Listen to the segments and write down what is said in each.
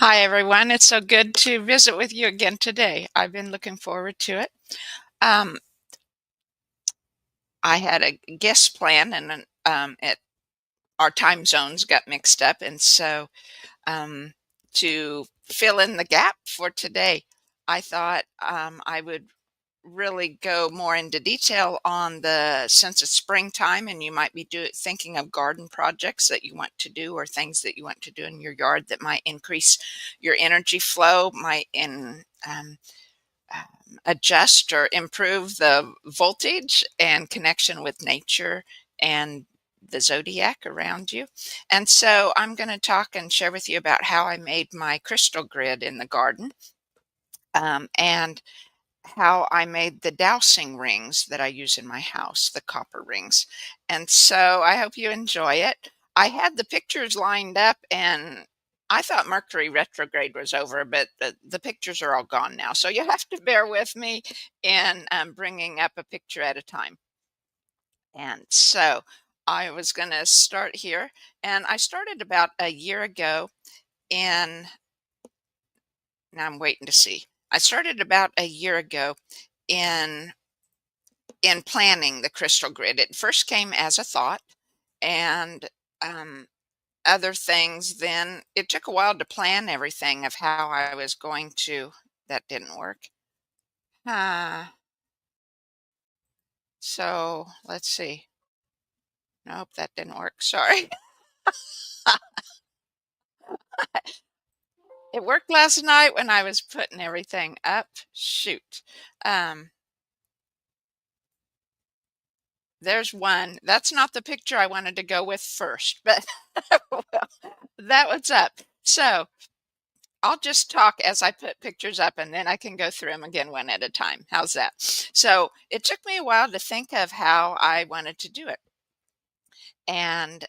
Hi, everyone. It's so good to visit with you again today. I've been looking forward to it. Um, I had a guest plan, and our time zones got mixed up, and so um, to fill in the gap for today, I thought I would really go more into detail on the since it's springtime, and you might be thinking of garden projects that you want to do or things that you want to do in your yard that might increase your energy flow, might adjust or improve the voltage and connection with nature and the zodiac around you. And so I'm going to talk and share with you about how I made my crystal grid in the garden, and how I made the dowsing rings that I use in my house, the copper rings. And so I hope you enjoy it. I had the pictures lined up, and I thought Mercury retrograde was over, but the pictures are all gone now. So you have to bear with me in bringing up a picture at a time. And so I was going to start here, and I started about a year ago in, now I'm waiting to see. I started about a year ago in planning the crystal grid. It first came as a thought, and um, other things. Then it took a while to plan everything of how I was going to. That didn't work. So let's see. Nope, that didn't work. Sorry. It worked last night when I was putting everything up. Shoot. Um, there's one. That's not the picture I wanted to go with first, but well, that one's up. So I'll just talk as I put pictures up, and then I can go through them again one at a time. How's that? So it took me a while to think of how I wanted to do it. And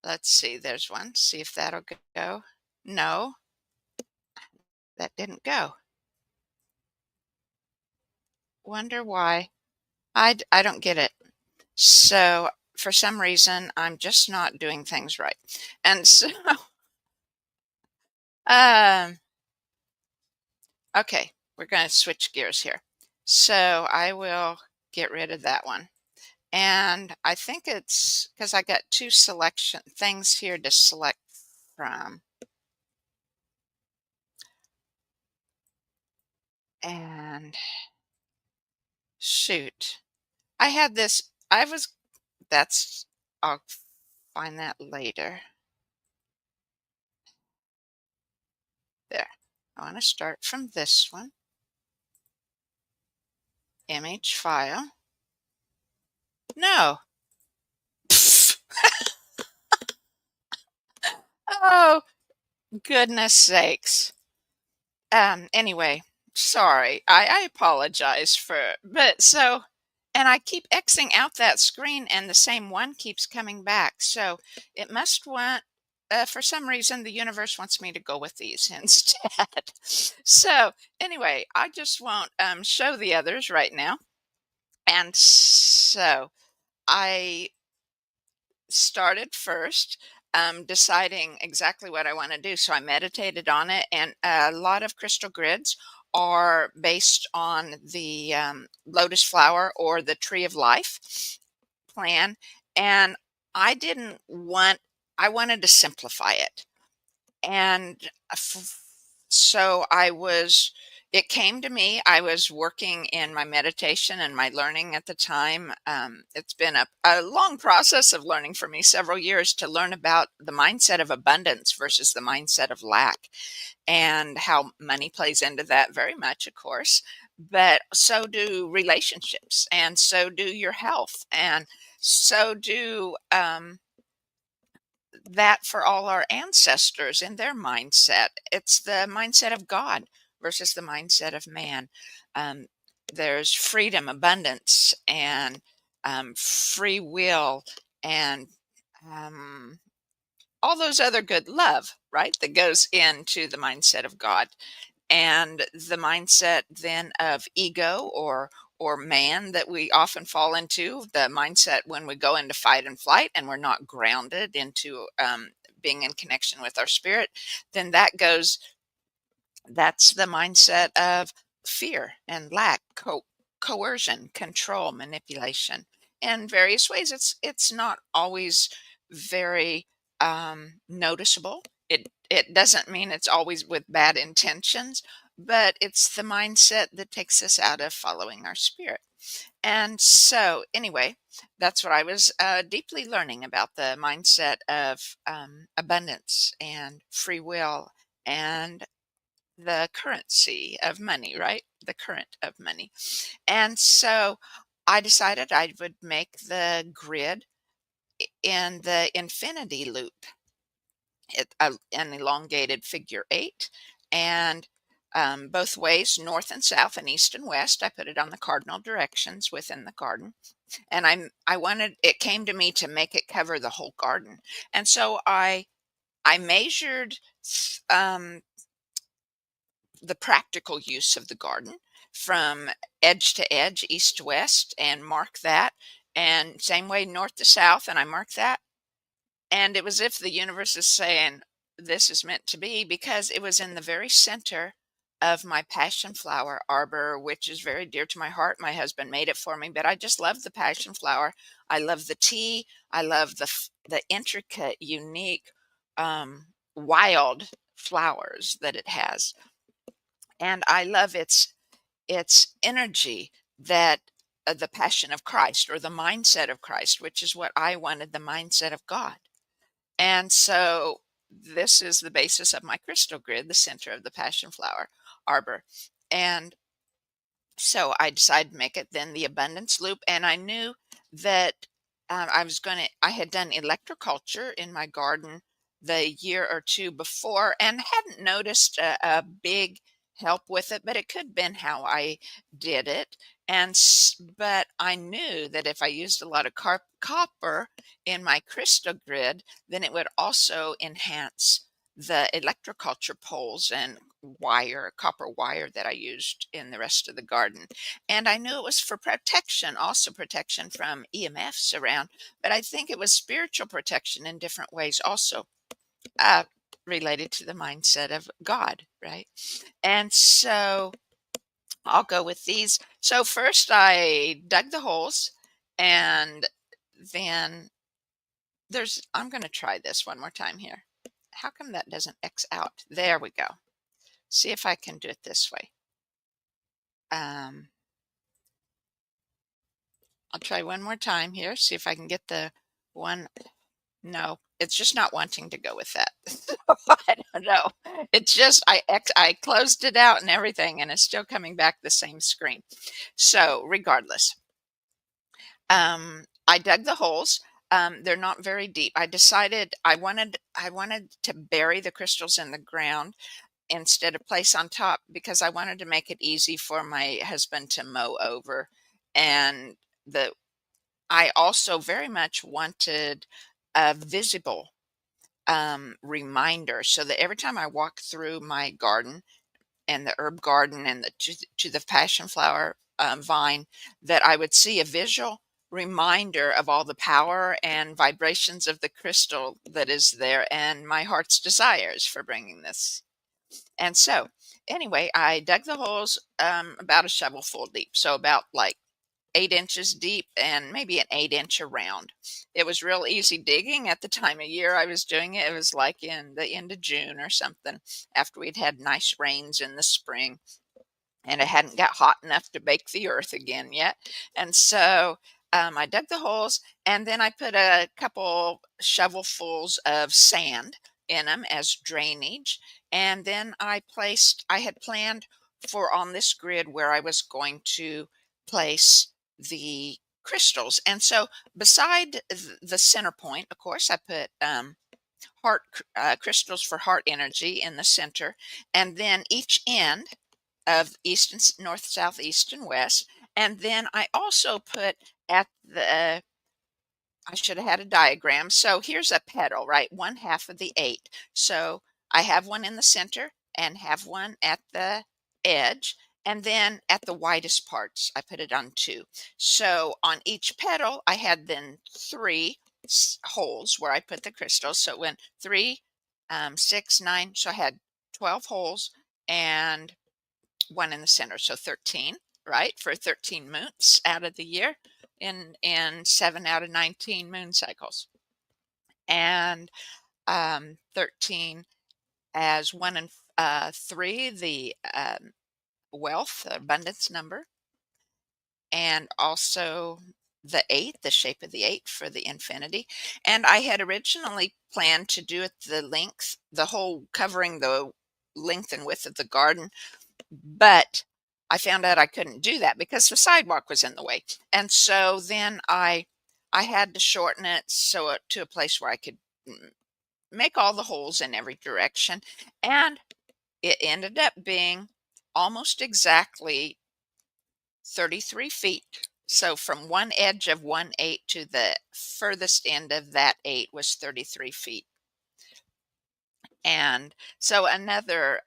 let's see, there's one. See if that'll go. No, that didn't go. Wonder why. I don't get it. So for some reason, I'm just not doing things right. And so, um, okay, we're going to switch gears here. So I will get rid of that one. And I think it's because I got two selection things here to select from. And shoot, I had this, that's, I'll find that later. There. I want to start from this one. Image file. No. Oh, goodness sakes. Anyway, sorry. I apologize but so, and I keep Xing out that screen, and the same one keeps coming back. So it must want, for some reason, the universe wants me to go with these instead. So anyway, I just won't show the others right now. And so I started first deciding exactly what I want to do. So I meditated on it, and a lot of crystal grids are based on the lotus flower or the tree of life plan. And I didn't want, I wanted to simplify it. And so it came to me. I was working in my meditation and my learning at the time. It's been a long process of learning for me, several years, to learn about the mindset of abundance versus the mindset of lack, and how money plays into that very much, of course. But so do relationships, and so do your health, and so do that for all our ancestors in their mindset. It's the mindset of God versus the mindset of man. Um, there's freedom, abundance, and free will, and um, all those other good love, right? That goes into the mindset of God, and the mindset then of ego or man that we often fall into, the mindset when we go into fight and flight and we're not grounded into being in connection with our spirit, then that's the mindset of fear and lack, coercion, control, manipulation. In various ways, it's not always very noticeable. It doesn't mean it's always with bad intentions, but it's the mindset that takes us out of following our spirit. And so, anyway, that's what I was deeply learning about the mindset of abundance and free will and the currency of money, right? The current of money. And so I decided I would make the grid in the infinity loop, an elongated figure eight, and both ways, north and south and east and west. I put it on the cardinal directions within the garden, and I wanted it came to me to make it cover the whole garden, and so I measured um, the practical use of the garden from edge to edge, east to west, and mark that. And same way, north to south, and I mark that. And it was if the universe is saying, this is meant to be, because it was in the very center of my passion flower arbor, which is very dear to my heart. My husband made it for me, but I just love the passion flower. I love the tea. I love the intricate, unique, wild flowers that it has, and I love its energy, that the passion of Christ, or the mindset of Christ, which is what I wanted, the mindset of God. And so this is the basis of my crystal grid, the center of the passion flower arbor. And so I decided to make it then the abundance loop, and I knew that I had done electroculture in my garden the year or two before and hadn't noticed a big help with it, but it could have been how I did it. But I knew that if I used a lot of copper in my crystal grid, then it would also enhance the electroculture poles and copper wire that I used in the rest of the garden. And I knew it was for protection, also protection from EMFs around, but I think it was spiritual protection in different ways also, uh, related to the mindset of God, right? And so I'll go with these. So first I dug the holes, and then I'm going to try this one more time here. How come that doesn't X out? There we go. See if I can do it this way. I'll try one more time here, see if I can get the one. No, it's just not wanting to go with that. I don't know. It's just I closed it out and everything, and it's still coming back the same screen. So regardless, I dug the holes. They're not very deep. I decided I wanted to bury the crystals in the ground instead of place on top, because I wanted to make it easy for my husband to mow over. And the I also very much wanted a visible reminder, so that every time I walk through my garden and the herb garden and to the passion flower vine, that I would see a visual reminder of all the power and vibrations of the crystal that is there, and my heart's desires for bringing this. And so, anyway, I dug the holes about a shovelful deep, so about like 8 inches deep and maybe an 8 inch around. It was real easy digging at the time of year I was doing it. It was like in the end of June or something, after we'd had nice rains in the spring, and it hadn't got hot enough to bake the earth again yet. And so I dug the holes, and then I put a couple shovelfuls of sand in them as drainage. And then I had planned for on this grid where I was going to place the crystals. And so beside the center point, of course, I put crystals for heart energy in the center, and then each end of east and north, south, east, and west. And then I also put at the I should have had a diagram. So here's a petal, right? One half of the eight. So I have one in the center and have one at the edge. And then at the widest parts, I put it on two. So on each petal, I had then three holes where I put the crystals. So it went 3, 6, 9. So I had 12 holes and one in the center. So 13, right? For 13 moons out of the year in 7 out of 19 moon cycles. And 13 as 1 and 3, the wealth, abundance number, and also the 8, the shape of the 8 for the infinity. And I had originally planned to do it the length, the whole covering the length and width of the garden, but I found out I couldn't do that because the sidewalk was in the way. And so then I had to shorten it so to a place where I could make all the holes in every direction, and it ended up being almost exactly 33 feet. So from one edge of 1/8 to the furthest end of that 8 was 33 feet. And so another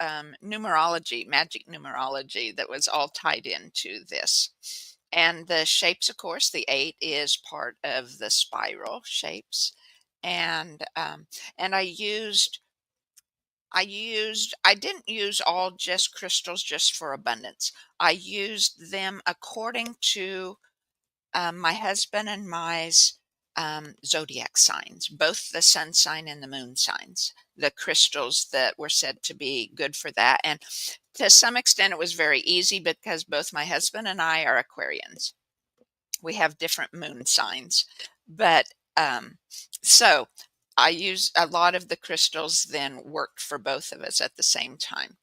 numerology, magic numerology that was all tied into this. And the shapes, of course, the 8 is part of the spiral shapes. And and I didn't use all just crystals just for abundance. I used them according to my husband and my's zodiac signs, both the sun sign and the moon signs, the crystals that were said to be good for that. And to some extent, it was very easy because both my husband and I are Aquarians. We have different moon signs, but so I used a lot of the crystals, then worked for both of us at the same time.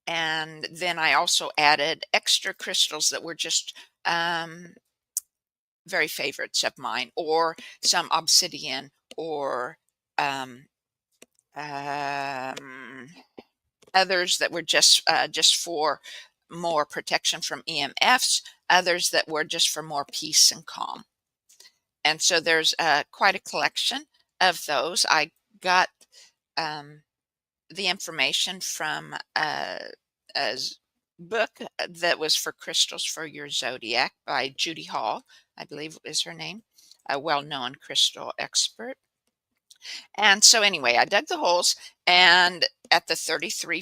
And then I also added extra crystals that were just very favorites of mine, or some obsidian, or um, um, others that were just for more protection from EMFs, others that were just for more peace and calm. And so there's quite a collection of those. I got um, the information from a book that was for crystals for your zodiac by Judy Hall, I believe is her name, a well-known crystal expert. And so anyway, I dug the holes, and at the 33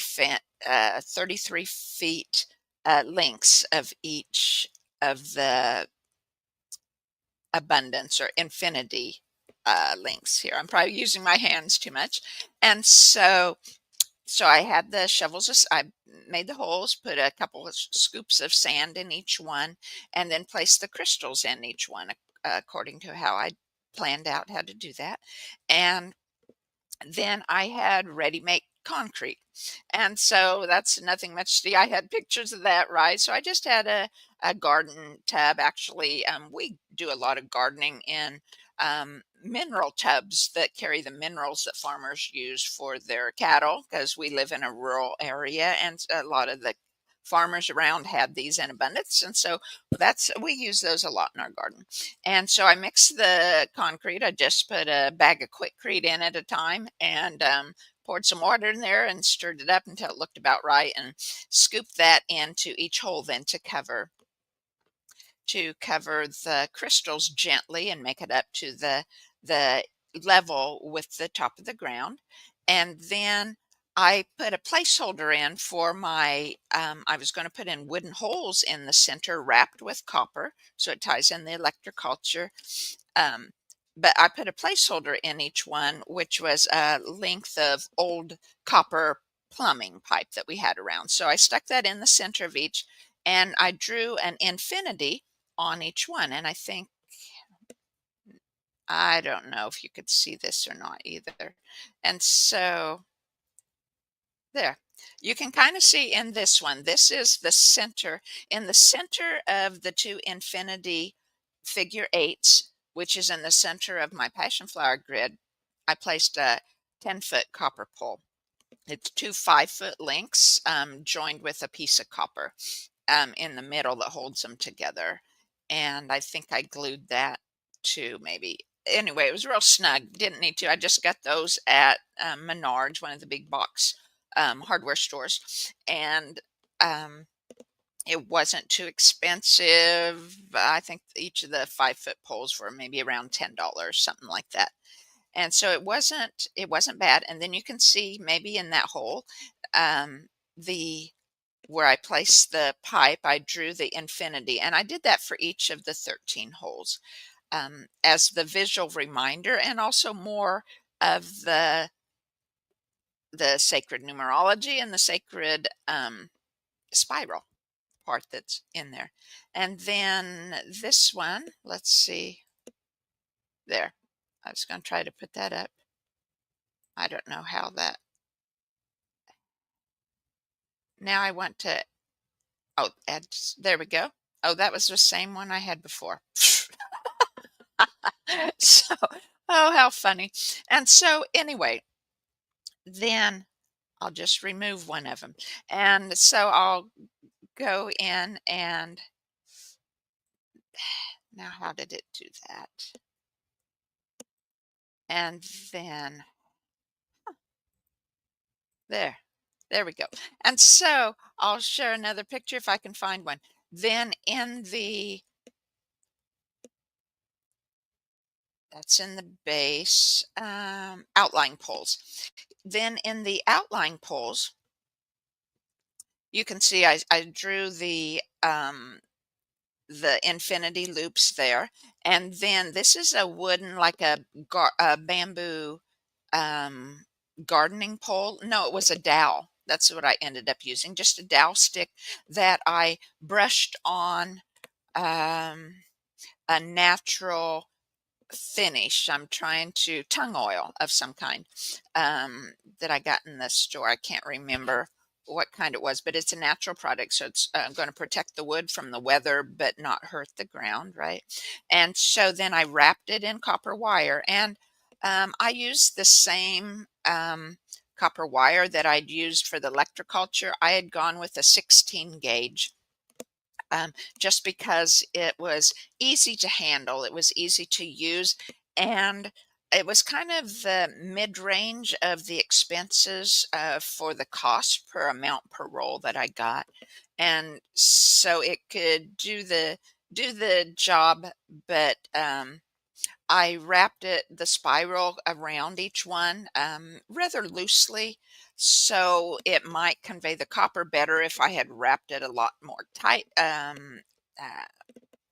feet lengths of each of the abundance or infinity links here. I'm probably using my hands too much. And so I had the shovels, I made the holes, put a couple of scoops of sand in each one, and then placed the crystals in each one according to how I planned out how to do that. And then I had ready-made concrete. And so that's nothing much to see. I had pictures of that, right? So I just had a garden tub. Actually, we do a lot of gardening in mineral tubs that carry the minerals that farmers use for their cattle, because we live in a rural area and a lot of the farmers around had these in abundance. And so we use those a lot in our garden. And so I mixed the concrete. I just put a bag of Quickcrete in at a time, and poured some water in there and stirred it up until it looked about right, and scooped that into each hole then to cover the crystals gently and make it up to the level with the top of the ground. And then I put a placeholder in for my I was going to put in wooden holes in the center wrapped with copper, so it ties in the electroculture. um, but I put a placeholder in each one, which was a length of old copper plumbing pipe that we had around. So I stuck that in the center of each, and I drew an infinity on each one. And I don't know if you could see this or not either. And so there, you can kind of see in this one, this is the center. In the center of the two infinity figure eights, which is in the center of my passion flower grid, I placed a 10-foot copper pole. It's two 5-foot links joined with a piece of copper in the middle that holds them together. And I think I glued that to maybe. Anyway, it was real snug. Didn't need to. I just got those at Menards, one of the big box hardware stores. And It wasn't too expensive. I think each of the 5-foot poles were maybe around $10, something like that. And so it wasn't bad. And then you can see maybe in that hole, the where I placed the pipe, I drew the infinity, and I did that for each of the 13 holes, as the visual reminder, and also more of the sacred numerology and the sacred spiral part that's in there. And then this one, let's see, there. I was going to try to put that up. I don't know how that. Now I want to. Oh, add. There we go. Oh, that was the same one I had before. So, oh, how funny. And so, anyway, then I'll just remove one of them. And so I'll go in and now, how did it do that? And then there, there we go. And so I'll share another picture if I can find one. Then in the, that's in the base, outline poles. Then in the outline poles, you can see I drew the infinity loops there. And then this is a wooden, like a bamboo um, gardening pole. No, it was a dowel. That's what I ended up using, just a dowel stick that I brushed on a natural finish. I'm trying to tongue oil of some kind that I got in the store. I can't remember what kind it was, but it's a natural product, so it's going to protect the wood from the weather but not hurt the ground, right? And so then I wrapped it in copper wire, and I used the same copper wire that I'd used for the electroculture. I had gone with a 16 gauge, just because it was easy to handle, it was easy to use, and it was kind of the mid-range of the expenses for the cost per amount per roll that I got, and so it could do the job, but I wrapped the spiral around each one rather loosely, so it might convey the copper better if I had wrapped it a lot more tight. Uh,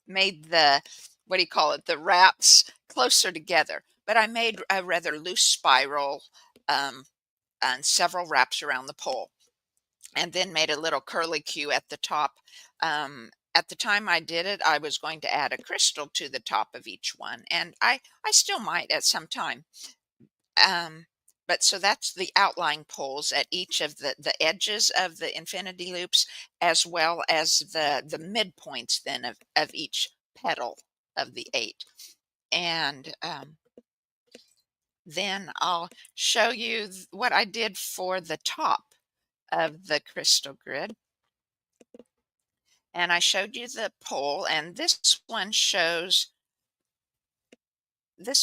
Made the, what do you call it, the wraps closer together. But I made a rather loose spiral um, and several wraps around the pole, and then made a little curly Q at the top. At the time I did it, I was going to add a crystal to the top of each one, and I still might at some time. Um, but so that's the outline poles at each of the edges of the infinity loops, as well as the midpoints then of each petal of the 8. And then I'll show you what I did for the top of the crystal grid. And I showed you the pole, and this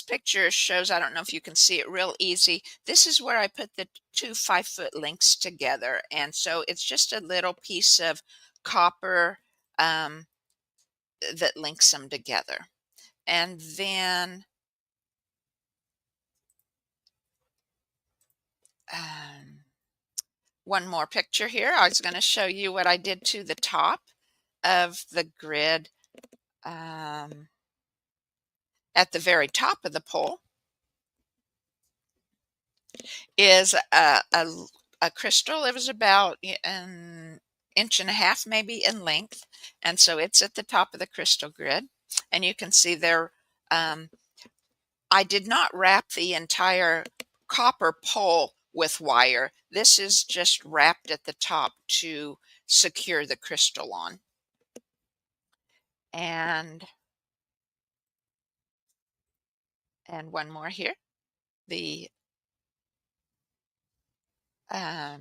picture shows, I don't know if you can see it real easy. This is where I put the two 5-foot links together. And so it's just a little piece of copper that links them together. And then um, one more picture here. I was going to show you what I did to the top of the grid at the very top of the pole is a crystal. It was about an inch and a half maybe in length, and so it's at the top of the crystal grid. And you can see there, I did not wrap the entire copper pole with wire. This is just wrapped at the top to secure the crystal on. And one more here. The I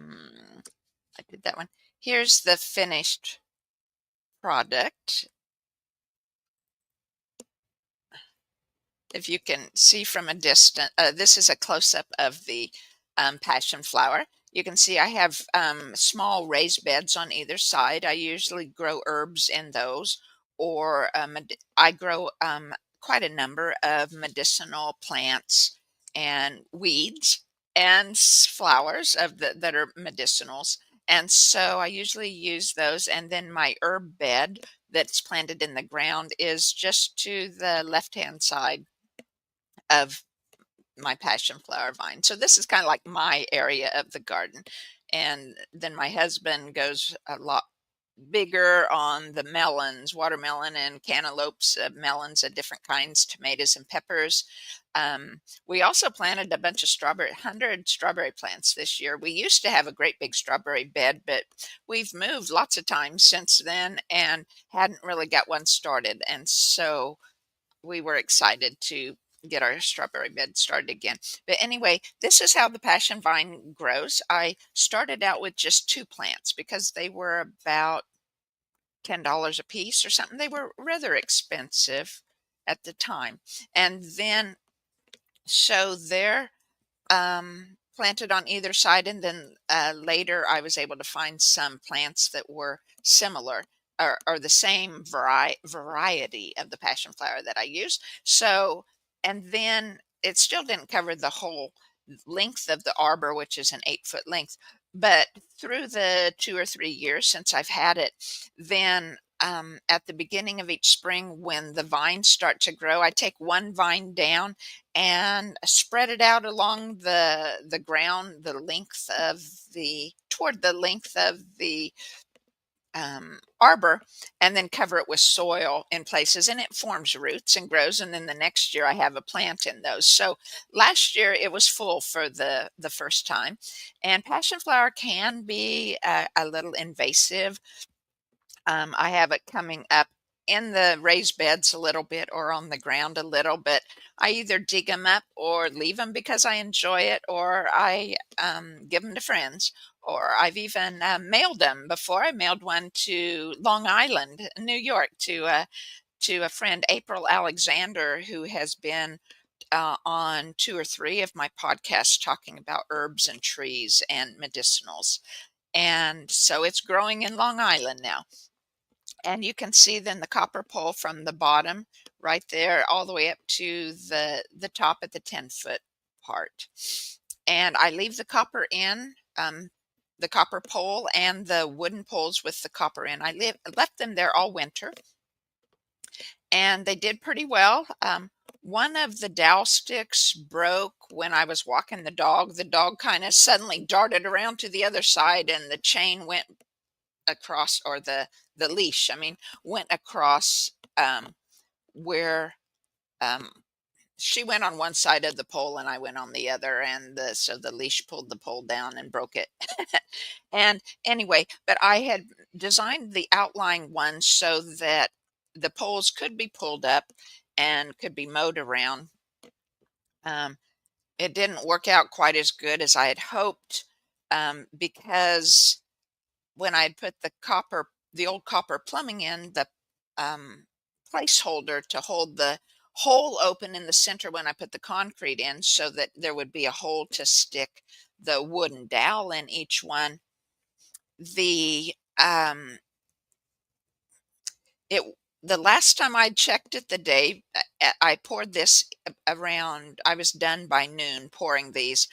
did that one. Here's the finished product. If you can see from a distance, this is a close-up of the passion flower. you can see I have small raised beds on either side. I usually grow herbs in those, or I grow quite a number of medicinal plants and weeds and flowers that are medicinals. And so I usually use those. And then my herb bed that's planted in the ground is just to the left hand side of my passion flower vine. So this is kind of like my area of the garden. And then my husband goes a lot bigger on the melons, watermelon and cantaloupes, melons of different kinds, tomatoes and peppers. We also planted a bunch of 100 strawberry plants this year. We used to have a great big strawberry bed, but we've moved lots of times since then and hadn't really got one started. And so we were excited to get our strawberry bed started again. But anyway, this is how the passion vine grows. I started out with just two plants because they were about $10 a piece or something. They were rather expensive at the time. And then so they're planted on either side, and then later I was able to find some plants that were similar or the same variety of the passion flower that I used. So, and then it still didn't cover the whole length of the arbor, which is an 8-foot length. But through the 2 or 3 years since I've had it, then at the beginning of each spring, when the vines start to grow, I take one vine down and spread it out along the ground, the length of the toward the length of the arbor, and then cover it with soil in places, and it forms roots and grows. And then the next year, I have a plant in those. So last year it was full for the first time, and passion flower can be a little invasive. I have it coming up in the raised beds a little bit or on the ground a little, but I either dig them up or leave them because I enjoy it, or I give them to friends, or I've even mailed them before. I mailed one to Long Island, New York, to a friend, April Alexander, who has been on 2 or 3 of my podcasts talking about herbs and trees and medicinals. And so it's growing in Long Island now. And you can see then the copper pole from the bottom right there all the way up to the top at the 10-foot part. And I leave the copper in, the copper pole and the wooden poles with the copper in. Left them there all winter, and they did pretty well. One of the dowel sticks broke when I was walking the dog. The dog kind of suddenly darted around to the other side, and the chain went across, or the leash, I mean, went across where she went on one side of the pole and I went on the other, and so the leash pulled the pole down and broke it. And anyway, but I had designed the outlying ones so that the poles could be pulled up and could be mowed around. Um, it didn't work out quite as good as I had hoped, because when I had put the old copper plumbing in, the placeholder to hold the hole open in the center when I put the concrete in, so that there would be a hole to stick the wooden dowel in each one. The it the last time I checked it, the day I poured this around, I was done by noon pouring these,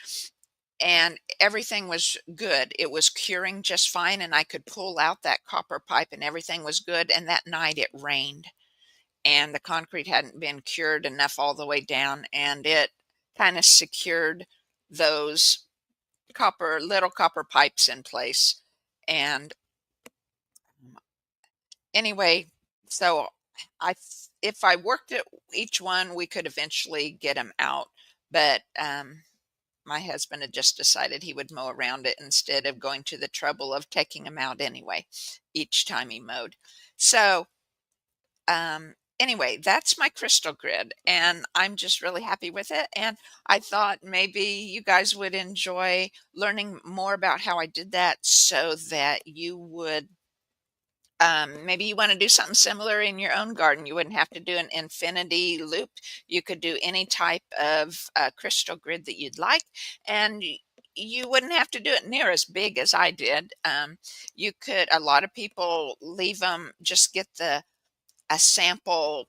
and everything was good. It was curing just fine, and I could pull out that copper pipe and everything was good. And that night it rained, and the concrete hadn't been cured enough all the way down, and it kind of secured those little copper pipes in place. And anyway, so if I worked at each one, we could eventually get them out. But my husband had just decided he would mow around it instead of going to the trouble of taking them out anyway, each time he mowed. So anyway, that's my crystal grid, and I'm just really happy with it. And I thought maybe you guys would enjoy learning more about how I did that, so that you would maybe you want to do something similar in your own garden. You wouldn't have to do an infinity loop. You could do any type of crystal grid that you'd like. And you wouldn't have to do it near as big as I did. You could, a lot of people leave them, just get a sample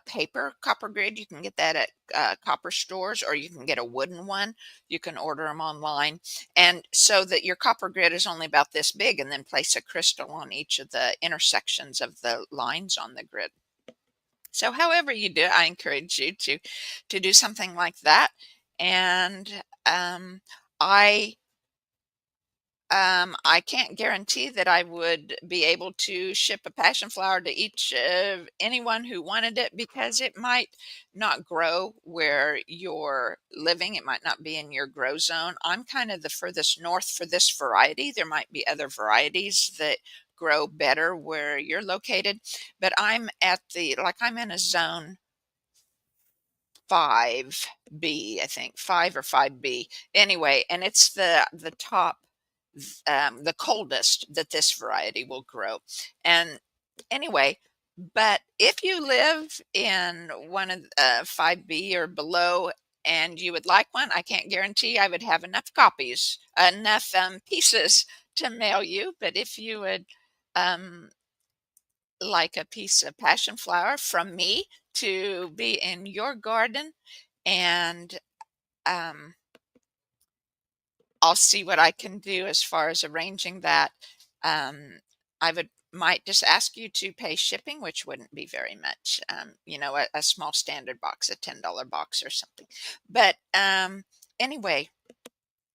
paper copper grid. You can get that at copper stores, or you can get a wooden one. You can order them online. And so that your copper grid is only about this big, and then place a crystal on each of the intersections of the lines on the grid. So however you do it, I encourage you to do something like that. And I I can't guarantee that I would be able to ship a passion flower to each anyone who wanted it, because it might not grow where you're living. It might not be in your grow zone. I'm kind of the furthest north for this variety. There might be other varieties that grow better where you're located, but I'm at like I'm in a zone 5B, I think, 5 or 5B. Anyway, and it's the top, the coldest that this variety will grow. And anyway, but if you live in one of 5B or below and you would like one, I can't guarantee I would have enough copies, enough pieces to mail you. But if you would um, like a piece of passion flower from me to be in your garden, and um, I'll see what I can do as far as arranging that. I would might just ask you to pay shipping, which wouldn't be very much. A small standard box, a $10 box or something. But anyway,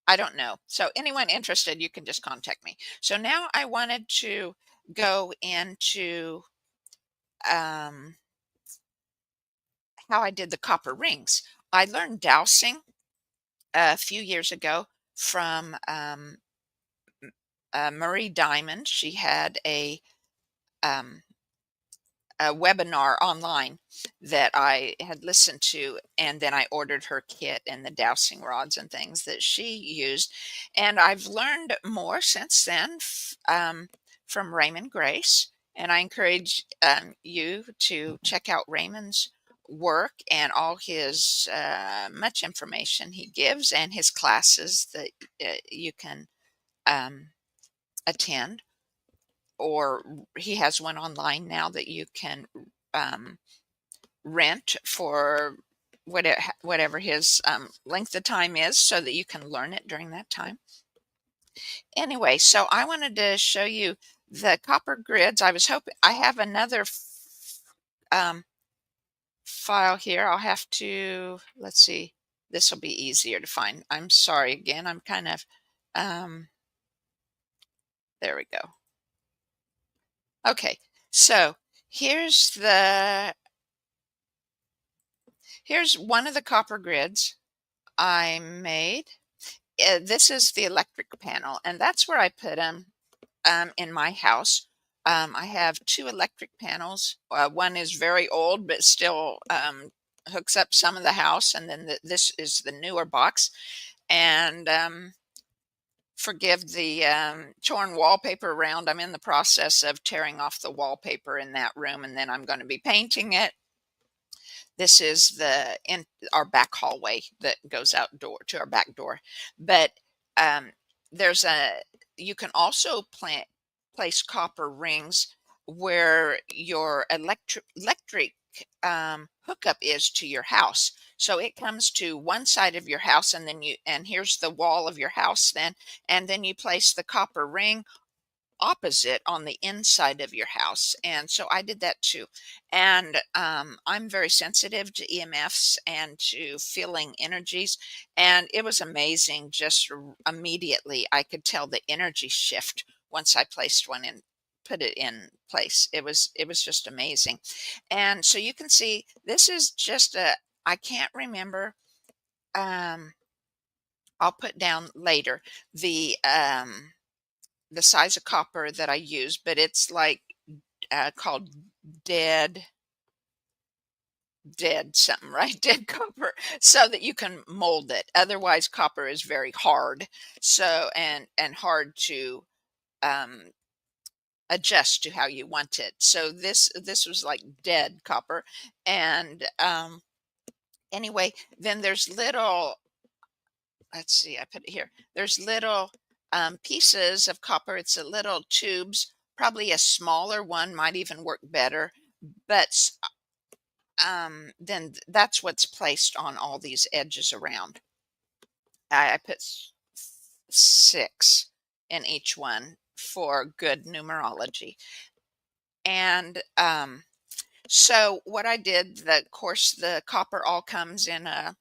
I don't know. So anyone interested, you can just contact me. So now I wanted to go into um, how I did the copper rings. I learned dowsing a few years ago from Marie Diamond. She had um, a webinar online that I had listened to, and then I ordered her kit and the dowsing rods and things that she used. And I've learned more since then from Raymond Grace. And I encourage you to check out Raymond's work and all his much information he gives, and his classes that you can um, attend, or he has one online now that you can um, rent for whatever his length of time is, so that you can learn it during that time. Anyway, so I wanted to show you the copper grids. I was hoping I have another um, file here. I'll have to, let's see, this will be easier to find. I'm sorry again. I'm kind of, there we go. Okay, so here's here's one of the copper grids I made. This is the electric panel, and that's where I put them in my house. I have two electric panels. One is very old, but still hooks up some of the house, and then this is the newer box. And forgive the torn wallpaper around. I'm in the process of tearing off the wallpaper in that room, and then I'm going to be painting it. This is in our back hallway that goes outdoor to our back door. But um, there's you can also place copper rings where your electric hookup is to your house. So it comes to one side of your house, and then here's the wall of your house then, and then you place the copper ring opposite on the inside of your house. And so I did that too. And I'm very sensitive to EMFs and to feeling energies. And it was amazing. Just immediately, I could tell the energy shift once I placed one in, put it in place. It was just amazing. And so you can see this is just I can't remember. Um, I'll put down later the size of copper that I use, but it's like called dead, dead something, right? Dead copper, so that you can mold it. Otherwise, copper is very hard, so and hard to um, adjust to how you want it. So this was like dead copper, and anyway, then there's little let's see, I put it here. There's little pieces of copper. It's a little tubes. Probably a smaller one might even work better. But then that's what's placed on all these edges around. I put six in each one for good numerology. And so what I did, the of course the copper all comes in a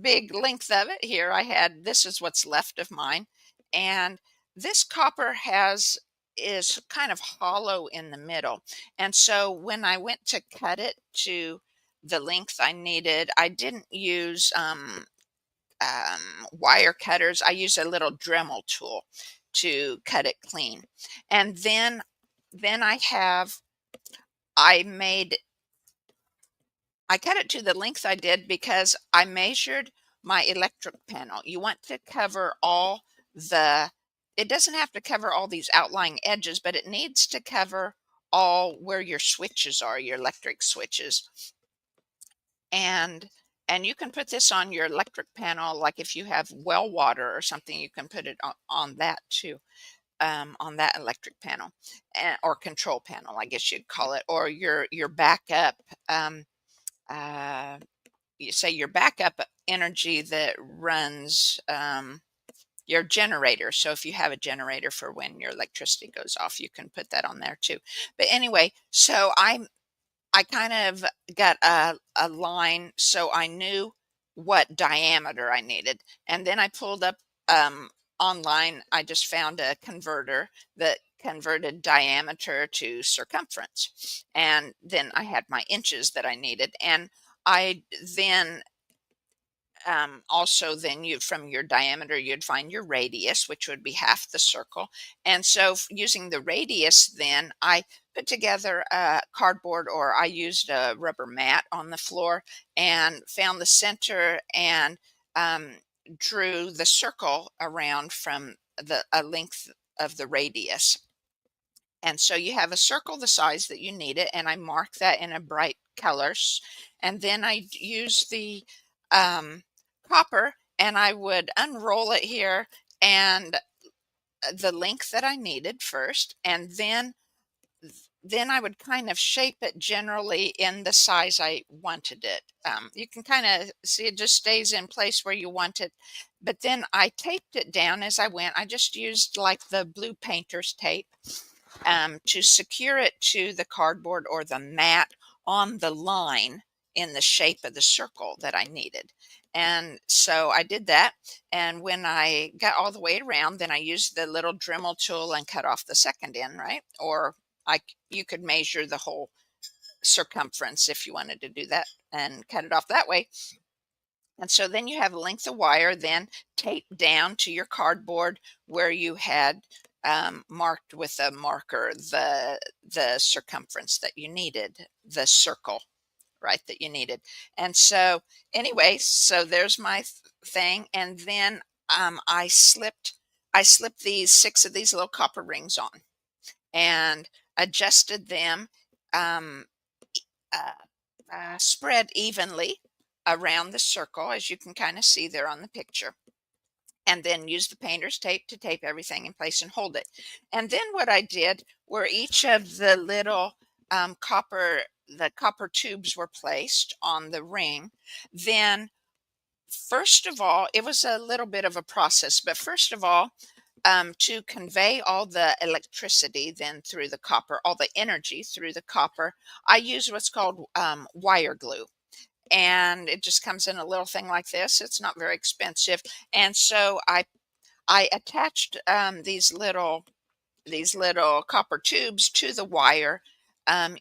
big length of it. Here I had, this is what's left of mine, and this copper has is kind of hollow in the middle. And so when I went to cut it to the length I needed, I didn't use wire cutters. I used a little Dremel tool to cut it clean. And then I made I cut it to the length I did because I measured my electric panel. You want to cover all the, it doesn't have to cover all these outlying edges, but it needs to cover all where your switches are, your electric switches. And you can put this on your electric panel, like if you have well water or something, you can put it on that too, on that electric panel, or control panel, I guess you'd call it, or your backup. Uh, you say your backup energy that runs your generator. So if you have a generator for when your electricity goes off, you can put that on there too. But anyway, so I kind of got a line so I knew what diameter I needed. And then I pulled up online, I just found a converter that converted diameter to circumference. And then I had my inches that I needed. And I then also then you, from your diameter, you'd find your radius, which would be half the circle. And so using the radius, then I put together a cardboard, or I used a rubber mat on the floor and found the center and um, drew the circle around from the a length of the radius. And so you have a circle the size that you need it, and I mark that in a bright colors. And then I use the um, copper, and I would unroll it here, and the length that I needed first, and then I would kind of shape it generally in the size I wanted it. You can kind of see it just stays in place where you want it. But then I taped it down as I went. I just used like the blue painter's tape to secure it to the cardboard or the mat on the line in the shape of the circle that I needed. And so I did that. And when I got all the way around, then I used the little Dremel tool and cut off the second end, right? Or you could measure the whole circumference if you wanted to do that and cut it off that way. And so then you have a length of wire then taped down to your cardboard where you had marked with a marker the circumference that you needed, the circle, right, that you needed. And so anyway, so there's my thing. And then I slipped these six of these little copper rings on and adjusted them, um, uh, spread evenly around the circle, as you can kind of see there on the picture. And then use the painter's tape to tape everything in place and hold it. And then what I did were each of the little the copper tubes were placed on the ring. Then first of all, it was a little bit of a process, but first of all, to convey all the electricity then through the copper, all the energy through the copper, I use what's called wire glue. And it just comes in a little thing like this. It's not very expensive. And so I attached these little copper tubes to the wire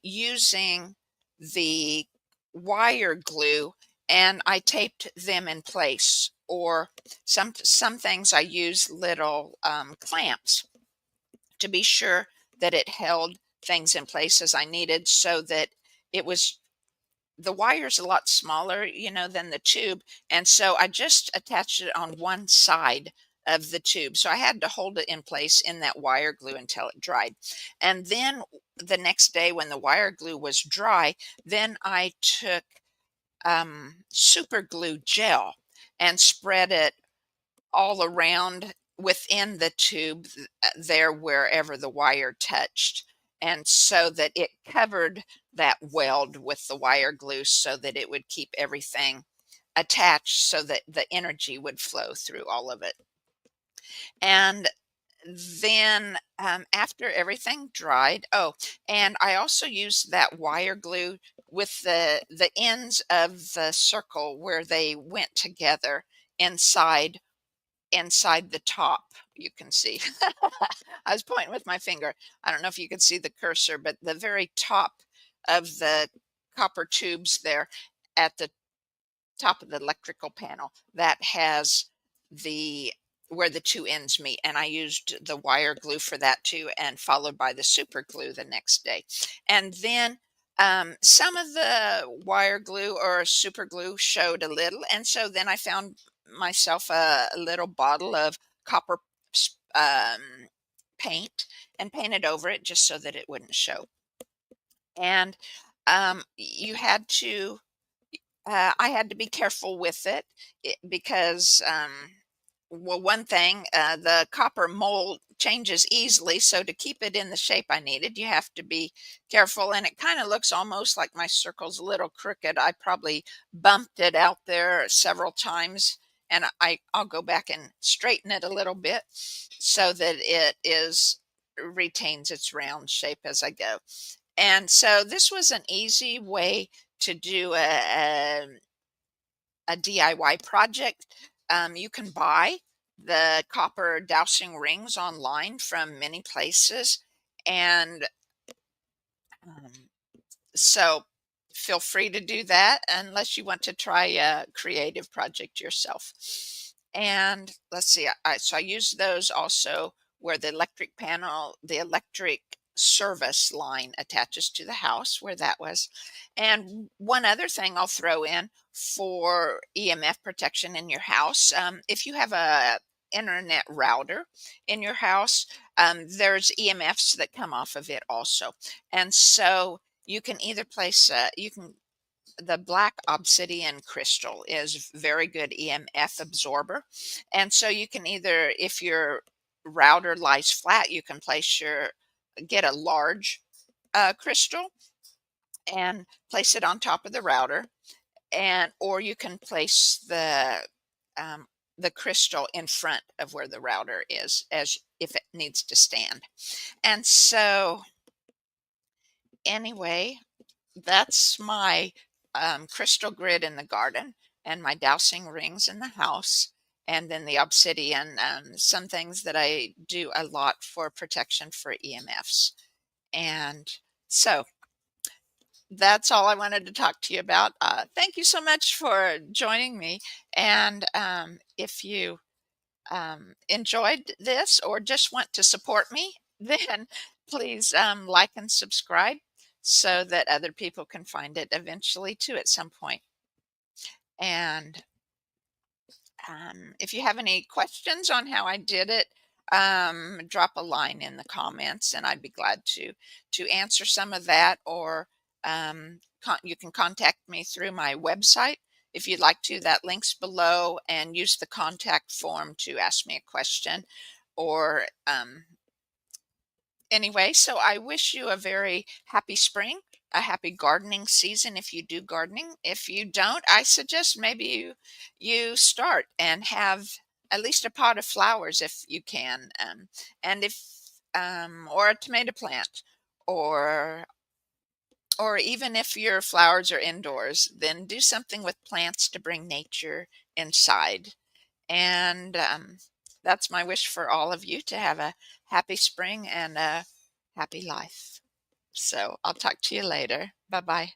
using the wire glue, and I taped them in place. Or some things I use little clamps to be sure that it held things in place as I needed, so that it was, the wire's a lot smaller, than the tube. And so I just attached it on one side of the tube. So I had to hold it in place in that wire glue until it dried. And then the next day when the wire glue was dry, then I took super glue gel, and spread it all around within the tube there wherever the wire touched. And so that it covered that weld with the wire glue so that it would keep everything attached so that the energy would flow through all of it. And then after everything dried, oh, and I also used that wire glue with the ends of the circle where they went together inside the top. You can see. I was pointing with my finger. I don't know if you can see the cursor, but the very top of the copper tubes there at the top of the electrical panel that has the where the two ends meet, and I used the wire glue for that too, and followed by the super glue the next day. And then some of the wire glue or super glue showed a little, and so then I found myself a little bottle of copper paint and painted over it just so that it wouldn't show. And you had to I had to be careful with it because, well, one thing, the copper mold changes easily. So to keep it in the shape I needed, you have to be careful. And it kind of looks almost like my circle's a little crooked. I probably bumped it out there several times. And I'll go back and straighten it a little bit so that it is retains its round shape as I go. And so this was an easy way to do a DIY project. You can buy the copper dowsing rings online from many places. And um, so feel free to do that unless you want to try a creative project yourself. And let's see, so I use those also where the electric service line attaches to the house where that was. And one other thing I'll throw in for EMF protection in your house, if you have a internet router in your house, there's EMFs that come off of it also. And so you can either place, the black obsidian crystal is very good EMF absorber. And so you can either, if your router lies flat, you can get a large crystal and place it on top of the router. Or you can place um, the crystal in front of where the router is as if it needs to stand. And so anyway, that's my crystal grid in the garden and my dowsing rings in the house. And then the obsidian, some things that I do a lot for protection for EMFs. And so that's all I wanted to talk to you about. Thank you so much for joining me. And if you enjoyed this or just want to support me, then please like and subscribe so that other people can find it eventually too at some point. And if you have any questions on how I did it, drop a line in the comments, and I'd be glad to answer some of that. Or you can contact me through my website if you'd like to. That link's below, and use the contact form to ask me a question. Or anyway, so I wish you a very happy spring, a happy gardening season if you do gardening. If you don't, I suggest maybe you start and have at least a pot of flowers if you can, and if or a tomato plant, or even if your flowers are indoors, then do something with plants to bring nature inside. And that's my wish for all of you, to have a happy spring and a happy life. So I'll talk to you later. Bye bye.